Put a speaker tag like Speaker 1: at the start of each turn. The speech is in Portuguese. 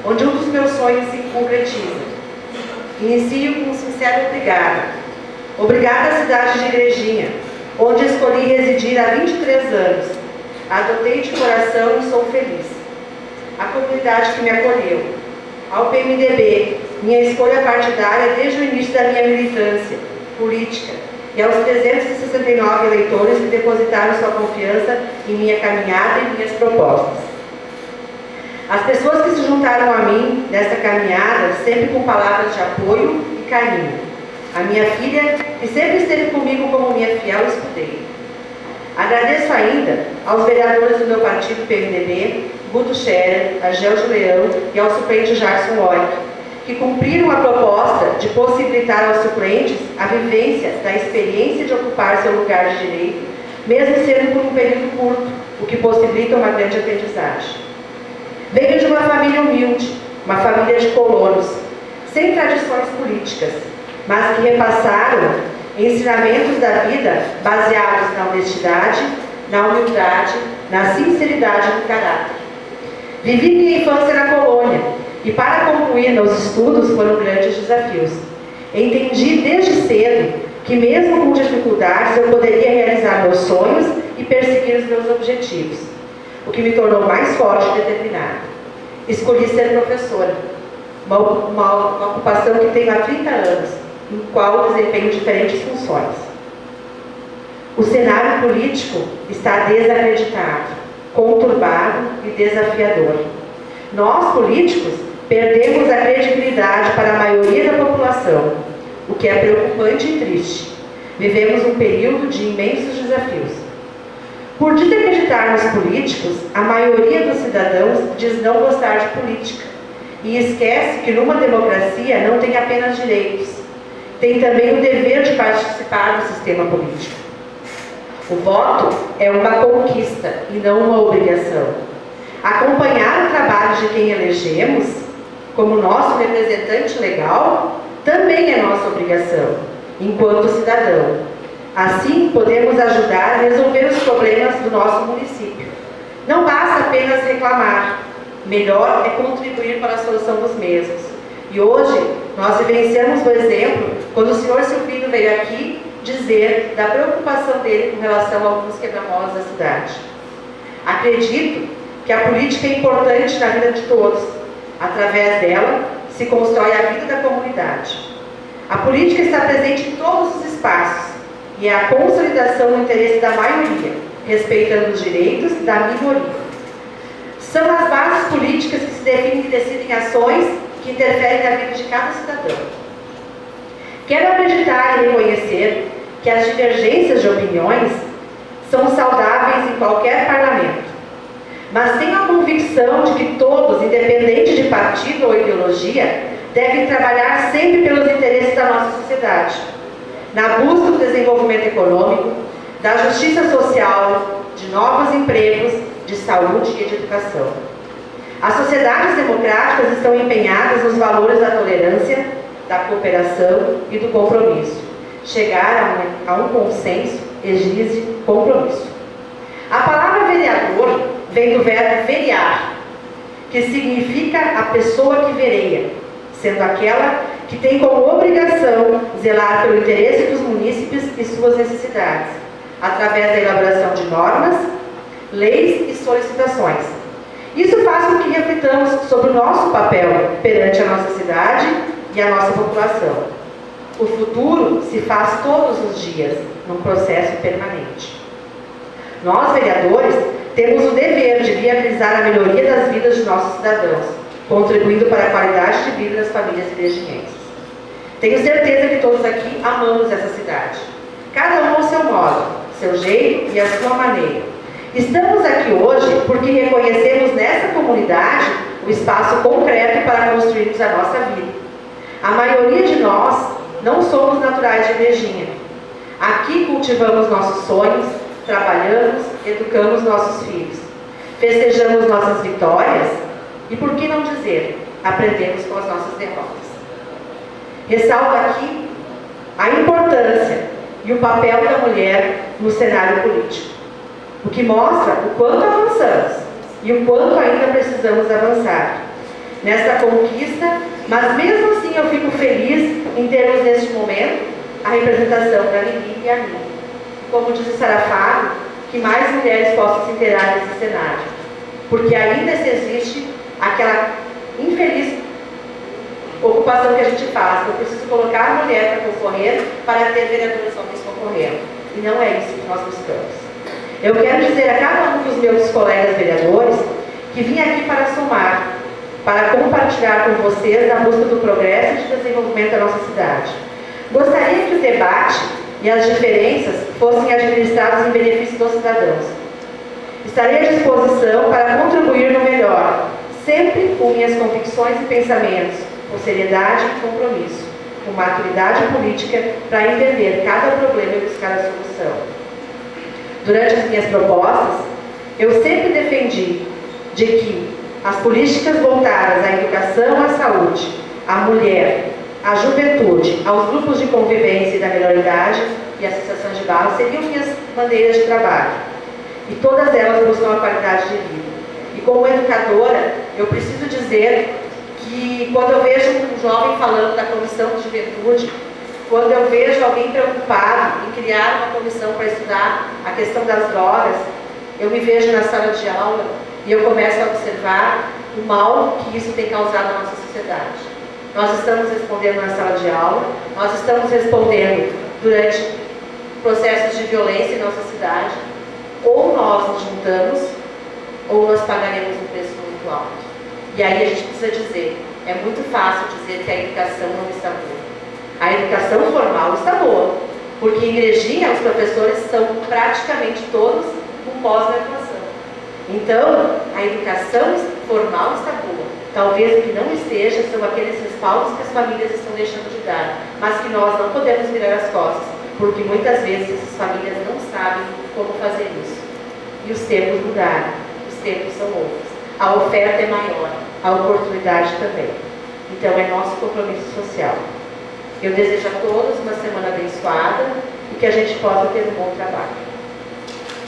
Speaker 1: onde um dos meus sonhos se concretiza. Inicio com um sincero obrigado. Obrigada à cidade de Igrejinha, onde escolhi residir há 23 anos. Adotei de coração e sou feliz. A comunidade que me acolheu. Ao PMDB, minha escolha partidária desde o início da minha militância política, e aos 369 eleitores que depositaram sua confiança em minha caminhada e minhas propostas. As pessoas que se juntaram a mim nessa caminhada, sempre com palavras de apoio e carinho. A minha filha, que sempre esteve comigo como minha fiel escudeira. Agradeço ainda aos vereadores do meu partido PMDB, Guto Scherer, Agel de Leão e ao suplente Jackson Loic, que cumpriram a proposta de possibilitar aos suplentes a vivência da experiência de ocupar seu lugar de direito, mesmo sendo por um período curto, o que possibilita uma grande aprendizagem. Venho de uma família humilde, uma família de colonos, sem tradições políticas, mas que repassaram ensinamentos da vida baseados na honestidade, na humildade, na sinceridade do caráter. Vivi minha infância na colônia e, para concluir meus estudos, foram grandes desafios. Entendi desde cedo que, mesmo com dificuldades, eu poderia realizar meus sonhos e perseguir os meus objetivos, o que me tornou mais forte e determinado. Escolhi ser professora, uma ocupação que tenho há 30 anos, no qual desempenho diferentes funções. O cenário político está desacreditado, conturbado e desafiador. Nós, políticos, perdemos a credibilidade para a maioria da população, o que é preocupante e triste. Vivemos um período de imensos desafios. Por desacreditar nos políticos, a maioria dos cidadãos diz não gostar de política e esquece que numa democracia não tem apenas direitos, tem também o dever de participar do sistema político. O voto é uma conquista e não uma obrigação. Acompanhar o trabalho de quem elegemos, como nosso representante legal, também é nossa obrigação, enquanto cidadão. Assim, podemos ajudar a resolver os problemas do nosso município. Não basta apenas reclamar, melhor é contribuir para a solução dos mesmos. E hoje, nós vivenciamos o exemplo quando o senhor Silvino veio aqui dizer da preocupação dele com relação a alguns quebra-molas da cidade. Acredito que a política é importante na vida de todos. Através dela, se constrói a vida da comunidade. A política está presente em todos os espaços e é a consolidação do interesse da maioria, respeitando os direitos da minoria. São as bases políticas que se definem e decidem ações que interferem na vida de cada cidadão. Quero acreditar e reconhecer que as divergências de opiniões são saudáveis em qualquer parlamento, mas tenho a convicção de que todos, independente de partido ou ideologia, devem trabalhar sempre pelos interesses da nossa sociedade, na busca do desenvolvimento econômico, da justiça social, de novos empregos, de saúde e de educação. As sociedades democráticas estão empenhadas nos valores da tolerância, da cooperação e do compromisso. Chegar a um consenso exige compromisso. A palavra vereador vem do verbo verear, que significa a pessoa que vereia, sendo aquela que tem como obrigação zelar pelo interesse dos munícipes e suas necessidades, através da elaboração de normas, leis e solicitações. Isso faz com que reflitamos sobre o nosso papel perante a nossa cidade e a nossa população. O futuro se faz todos os dias, num processo permanente. Nós, vereadores, temos o dever de viabilizar a melhoria das vidas de nossos cidadãos, contribuindo para a qualidade de vida das famílias igrejinhenses. Tenho certeza que todos aqui amamos essa cidade, cada um ao seu modo, seu jeito e a sua maneira. Estamos aqui hoje porque reconhecemos nessa comunidade o espaço concreto para construirmos a nossa vida. A maioria de nós não somos naturais de Igrejinha. Aqui cultivamos nossos sonhos, trabalhamos, educamos nossos filhos, festejamos nossas vitórias e, por que não dizer, aprendemos com as nossas derrotas. Ressalto aqui a importância e o papel da mulher no cenário político, o que mostra o quanto avançamos e o quanto ainda precisamos avançar. nessa conquista, mas mesmo assim eu fico feliz em termos neste momento a representação da Lili e a mim. Como disse Sara Fábio, que mais mulheres possam se inteirar nesse cenário, porque ainda se existe aquela infeliz ocupação que a gente faz. Eu preciso colocar a mulher para concorrer para ter vereadores homens concorrendo. E não é isso que nós buscamos. Eu quero dizer a cada um dos meus colegas vereadores que vim aqui para somar, para compartilhar com vocês na busca do progresso e de desenvolvimento da nossa cidade. Gostaria que o debate e as diferenças fossem administrados em benefício dos cidadãos. Estarei à disposição para contribuir no melhor, sempre com minhas convicções e pensamentos, com seriedade e compromisso, com maturidade política para entender cada problema e buscar a solução. Durante as minhas propostas, eu sempre defendi de que as políticas voltadas à educação, à saúde, à mulher, à juventude, aos grupos de convivência e da melhor idade e associações de bairro seriam minhas bandeiras de trabalho. E todas elas buscam a qualidade de vida. E como educadora, eu preciso dizer que quando eu vejo um jovem falando da comissão de juventude, quando eu vejo alguém preocupado em criar uma comissão para estudar a questão das drogas, eu me vejo na sala de aula e eu começo a observar o mal que isso tem causado na nossa sociedade. Nós estamos respondendo na sala de aula, nós estamos respondendo durante processos de violência em nossa cidade, ou nós nos juntamos, ou nós pagaremos um preço muito alto. E aí a gente precisa dizer, é muito fácil dizer que a educação não está boa. A educação formal está boa, porque em Igrejinha os professores são praticamente todos com pós-graduação. Então, a educação formal está boa. Talvez o que não esteja são aqueles respaldos que as famílias estão deixando de dar, mas que nós não podemos virar as costas, porque muitas vezes essas famílias não sabem como fazer isso. E os tempos mudaram, os tempos são outros. A oferta é maior, a oportunidade também. Então é nosso compromisso social. Eu desejo a todos uma semana abençoada e que a gente possa ter um bom trabalho.